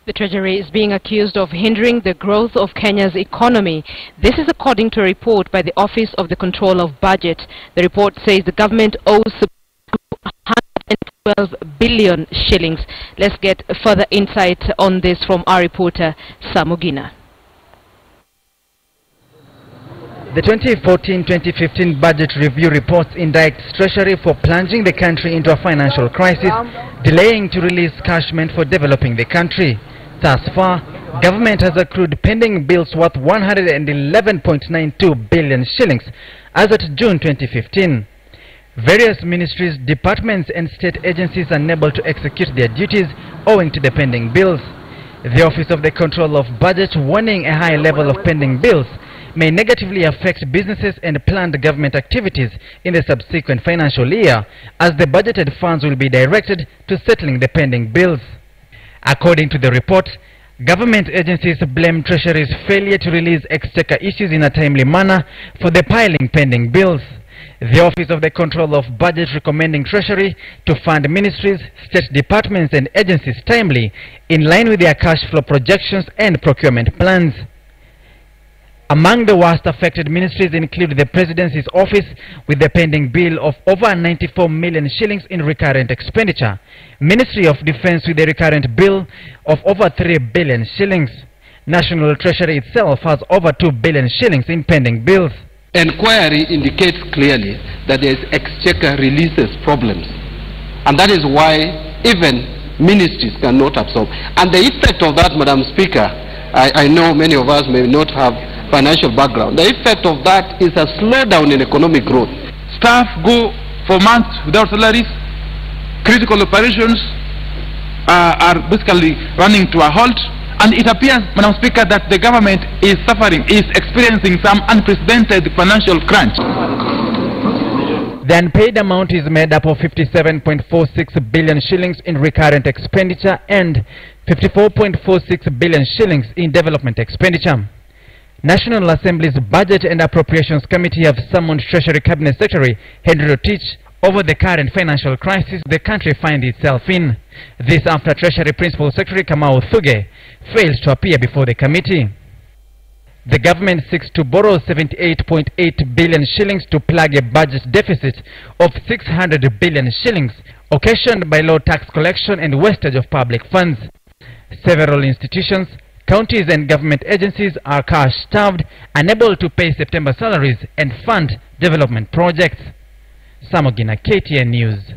The Treasury is being accused of hindering the growth of Kenya's economy. This is according to a report by the Office of the Controller of Budget. The report says the government owes 112 billion shillings. Let's get further insight on this from our reporter, Sam Ogina. The 2014-2015 budget review reports indicts Treasury for plunging the country into a financial crisis, delaying to release cash meant for developing the country. Thus far, government has accrued pending bills worth 111.92 billion shillings as at June 2015. Various ministries, departments and state agencies are unable to execute their duties owing to the pending bills. The Office of the Controller of Budget warning a high level of pending bills may negatively affect businesses and planned government activities in the subsequent financial year, as the budgeted funds will be directed to settling the pending bills. According to the report, government agencies blame Treasury's failure to release exchequer issues in a timely manner for the piling pending bills. The Office of the Controller of Budget recommending Treasury to fund ministries, state departments and agencies timely in line with their cash flow projections and procurement plans. Among the worst affected ministries include the Presidency's office with the pending bill of over 94 million shillings in recurrent expenditure, Ministry of Defence with a recurrent bill of over 3 billion shillings. National Treasury itself has over 2 billion shillings in pending bills. Enquiry indicates clearly that there is exchequer releases problems, and that is why even ministries cannot absorb. And the effect of that, Madam Speaker, I know many of us may not have financial background. The effect of that is a slowdown in economic growth. Staff go for months without salaries. Critical operations are basically running to a halt. And it appears, Madam Speaker, that the government is experiencing some unprecedented financial crunch. The unpaid amount is made up of 57.46 billion shillings in recurrent expenditure and 54.46 billion shillings in development expenditure. National Assembly's Budget and Appropriations Committee have summoned Treasury Cabinet Secretary Henry over the current financial crisis the country finds itself in. This after Treasury Principal Secretary Kamau Thuge fails to appear before the committee. The government seeks to borrow 78.8 billion shillings to plug a budget deficit of 600 billion shillings, occasioned by low tax collection and wastage of public funds. Several institutions, counties and government agencies are cash-starved, unable to pay September salaries and fund development projects. Sam Ogina, KTN News.